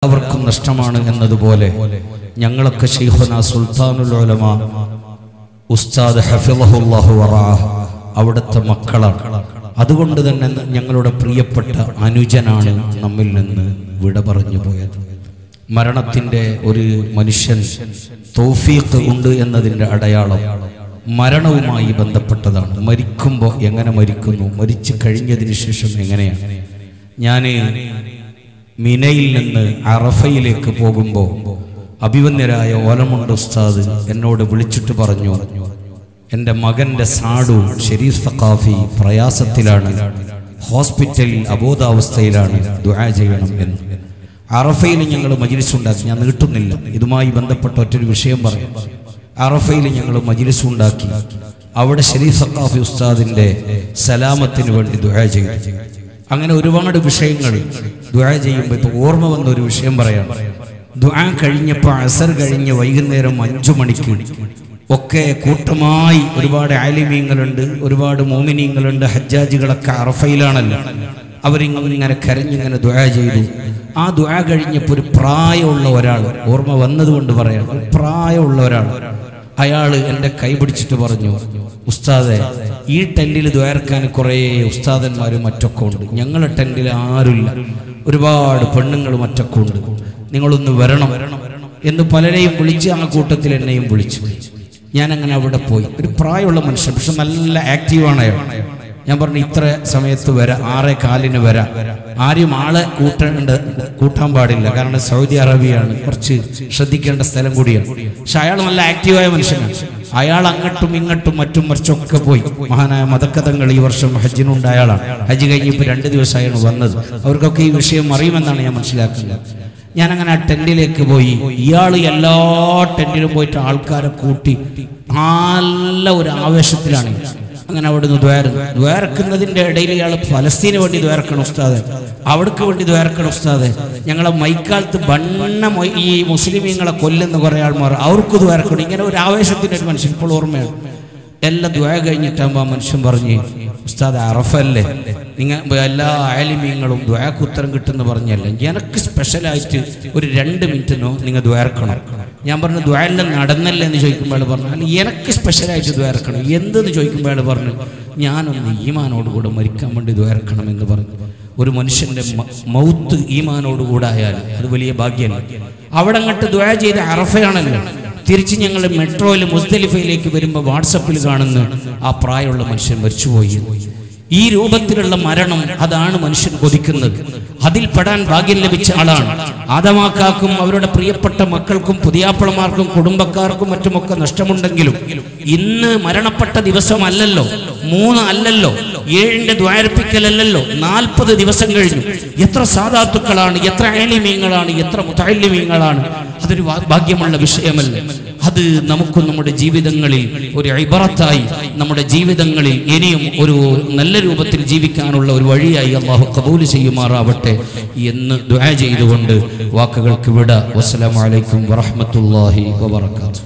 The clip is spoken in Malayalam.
അവർക്കും നഷ്ടമാണ് എന്നതുപോലെ ഞങ്ങളൊക്കെ ശൈഖുനാ സുൽത്താനുൽ ഉലമ ഉസ്താദ് ഹഫിളഹുല്ലാഹു വറഅഹ് അവിടുത്തെ മക്കളാണ്. അതുകൊണ്ട് തന്നെ ഞങ്ങളുടെ പ്രിയപ്പെട്ട അനുജനാണ് നമ്മിൽ നിന്ന് വിട പറഞ്ഞു പോയത്. മരണത്തിൻ്റെ ഒരു മനുഷ്യൻ തൗഫീഖ് ഉണ്ട് എന്നതിൻ്റെ അടയാളം മരണവുമായി ബന്ധപ്പെട്ടതാണ്. മരിക്കുമ്പോൾ എങ്ങനെ മരിക്കുന്നു, മരിച്ചു കഴിഞ്ഞതിന് ശേഷം എങ്ങനെയാണ്. ഞാൻ മിനയിൽ നിന്ന് അറഫയിലേക്ക് പോകുമ്പോൾ അഭിവന്യരായ ഓലമുണ്ട് ഉസ്താദ് എന്നോട് വിളിച്ചിട്ട് പറഞ്ഞു, എൻ്റെ മകൻ്റെ സാഡു ഷരീഫ് സഖാഫി പ്രയാസത്തിലാണ്, ഹോസ്പിറ്റലിൽ അബോധാവസ്ഥയിലാണ്, ദുആ ചെയ്യണം എന്ന്. അറഫയിൽ ഞങ്ങൾ മജ്ലിസ് ഉണ്ടാക്കി. ഞാൻ നീട്ടുന്നില്ല, ഇതുമായി ബന്ധപ്പെട്ട ഒറ്റൊരു വിഷയം പറയാം. അറഫയിൽ ഞങ്ങൾ മജ്ലിസ് ഉണ്ടാക്കി. അവിടെ ഷരീഫ് സഖാഫി ഉസ്താദിൻ്റെ സലാമത്തിന് വേണ്ടി ദുആ ചെയ്തു. അങ്ങനെ ഒരുപാട് വിഷയങ്ങൾ ദുആ ചെയ്യുമ്പോൾ ഇപ്പോൾ ഓർമ്മ വന്ന ഒരു വിഷയം പറയാം. ദുആ കഴിഞ്ഞപ്പോൾ അസർ കഴിഞ്ഞ് വൈകുന്നേരം 5 മണിക്ക് ഒക്കെ കൂട്ടമായി ഒരുപാട് ആലിമീങ്ങളുണ്ട്, ഒരുപാട് മോമിനീങ്ങളുണ്ട്, ഹജ്ജാജികളൊക്കെ അറഫയിലാണല്ലോ. അവരിങ്ങനെ കരഞ്ഞിങ്ങനെ ദുആ ചെയ്തു. ആ ദുആ കഴിഞ്ഞപ്പോൾ ഒരു പ്രായമുള്ള ഒരാൾ, ഓർമ്മ വന്നതുകൊണ്ട് പറയാം, പ്രായമുള്ള ഒരാൾ, അയാൾ എൻ്റെ കൈ പിടിച്ചിട്ട് പറഞ്ഞു, ഉസ്താദെ ഈ ടെൻറ്റിൽ ദ്വാരക്കാൻ കുറേ ഉസ്താദന്മാരും മറ്റൊക്കെ ഉണ്ട്, ഞങ്ങളുടെ ടെൻറ്റിൽ ആരുമില്ല, ഒരുപാട് പെണ്ണുങ്ങളും മറ്റൊക്കെ ഉണ്ട്, നിങ്ങളൊന്ന് വരണം എന്ന് പലരെയും വിളിച്ച് ആ കൂട്ടത്തിൽ എന്നെയും വിളിച്ചു. ഞാനങ്ങനെ അവിടെ പോയി. ഒരു പ്രായമുള്ള മനുഷ്യൻ, പക്ഷെ നല്ല ആക്റ്റീവാണ് അയാൾ. ഞാൻ പറഞ്ഞു ഇത്ര സമയത്ത് വരാം, 6:15 വരാം. ആരും ആളെ കൂട്ടാൻ പാടില്ല, കാരണം സൗദി അറേബ്യയാണ്, കുറച്ച് ശ്രദ്ധിക്കേണ്ട സ്ഥലം കൂടിയാണ്. പക്ഷെ അയാൾ നല്ല ആക്റ്റീവായ മനുഷ്യനാണ്. അയാൾ അങ്ങോട്ടും ഇങ്ങോട്ടും മറ്റും മറിച്ചൊക്കെ പോയി. മഹാനായ മദക്കതങ്ങൾ ഈ വർഷം ഹജ്ജിനുണ്ടായ ആളാണ്. ഹജ്ജ് കഴിഞ്ഞ് ഇപ്പോൾ 2 ദിവസമായാണ് വന്നത്. അവർക്കൊക്കെ ഈ വിഷയം അറിയുമെന്നാണ് ഞാൻ മനസ്സിലാക്കുന്നത്. ഞാനങ്ങനെ ആ ടെൻറ്റിലേക്ക് പോയി. ഇയാൾ എല്ലാ ടെൻറ്റിലും പോയിട്ട് ആൾക്കാരെ കൂട്ടി നല്ല ഒരു ആവേശത്തിലാണ്. അങ്ങനെ അവിടുന്ന് ദ്വാരക്കുന്നതിൻ്റെ ഇടയിൽ ഇയാൾ ഫലസ്തീന് വേണ്ടി ദ്വാരക്കണം ഉസ്താദെ, അവിടേക്ക് വേണ്ടി ദ്വാരക്കണം ഉസ്താദെ, ഞങ്ങളെ മൈക്കാലത്ത് ഈ മുസ്ലിമീങ്ങളെ കൊല്ലുന്ന കുറേ ആൾമാർ, അവർക്ക് ദ്വാരക്കണം. ഇങ്ങനെ ഒരു ആവേശത്തിൻ്റെ ഒരു മനുഷ്യൻ ഇപ്പോൾ ഓർമ്മയാണ്. എല്ലാം ദ്വാ കഴിഞ്ഞിട്ടാകുമ്പോൾ ആ മനുഷ്യൻ പറഞ്ഞ്, ഉസ്താദ് അറഫല്ലേ, നിങ്ങൾ എല്ലാ ആലിമീങ്ങളും ദ്വാക്ക് ഉത്തരം കിട്ടുമെന്ന് പറഞ്ഞല്ലേ, എനിക്ക് സ്പെഷ്യലായിട്ട് ഒരു 2 മിനിറ്റിനോ നിങ്ങൾ ദ്വാരക്കണം. ഞാൻ പറഞ്ഞു ദ്വാരെല്ലാം നടന്നല്ലേ എന്ന് ചോദിക്കുമ്പോൾ അയാൾ പറഞ്ഞു, അല്ല എനിക്ക് സ്പെഷ്യലായിട്ട് ദ്വാരക്കണം. എന്തെന്ന് ചോദിക്കുമ്പോൾ അയാൾ പറഞ്ഞു, ഞാനൊന്ന് ഈമാനോടുകൂടെ മരിക്കാൻ വേണ്ടി ദ്വാരക്കണം എന്ന് പറഞ്ഞു. ഒരു മനുഷ്യൻ്റെ മൗത്ത് ഈമാനോടുകൂടെ ആയാൽ അത് വലിയ ഭാഗ്യമാണ്. അവിടെ അങ്ങോട്ട് ദ്വാ ചെയ്ത് അറഫയാണല്ലോ. തിരിച്ച് ഞങ്ങൾ മെട്രോയിൽ മുസ്ദലിഫയിലേക്ക് വരുമ്പോൾ വാട്സപ്പിൽ കാണുന്ന ആ പ്രായമുള്ള മനുഷ്യൻ മരിച്ചുപോയി. ഈ രൂപത്തിലുള്ള മരണം, അതാണ് മനുഷ്യൻ കൊതിക്കുന്നത്. അതിൽ പെടാൻ ഭാഗ്യം ലഭിച്ച ആളാണ്. ആദമാക്കാക്കും അവരുടെ പ്രിയപ്പെട്ട മക്കൾക്കും പുതിയാപ്പളമാർക്കും കുടുംബക്കാർക്കും മറ്റുമൊക്കെ നഷ്ടമുണ്ടെങ്കിലും ഇന്ന് മരണപ്പെട്ട ദിവസമല്ലല്ലോ, 3 അല്ലല്ലോ, 7ന്റെ ദ്വാരപ്പിക്കലല്ലോ, 40 ദിവസം കഴിഞ്ഞു. എത്ര സാദാത്തുക്കളാണ്, എത്ര ആലിമീങ്ങളാണ്, എത്ര മുതഅല്ലിമീങ്ങളാണ്. അതൊരു ഭാഗ്യമുള്ള വിഷയമല്ലേ. അത് നമുക്കും നമ്മുടെ ജീവിതങ്ങളിൽ ഒരു ഇബറത്തായി, നമ്മുടെ ജീവിതങ്ങളിൽ ഇനിയും ഒരു നല്ല രൂപത്തിൽ ജീവിക്കാനുള്ള ഒരു വഴിയായി അല്ലാഹു ഖബൂൽ ചെയ്യുമാറാവട്ടെ എന്ന് ദുആ ചെയ്തുകൊണ്ട് വാക്കുകൾക്ക് വിട. വസ്സലാമു അലൈക്കും വറഹ്മത്തുള്ളാഹി വബറകാതുഹു.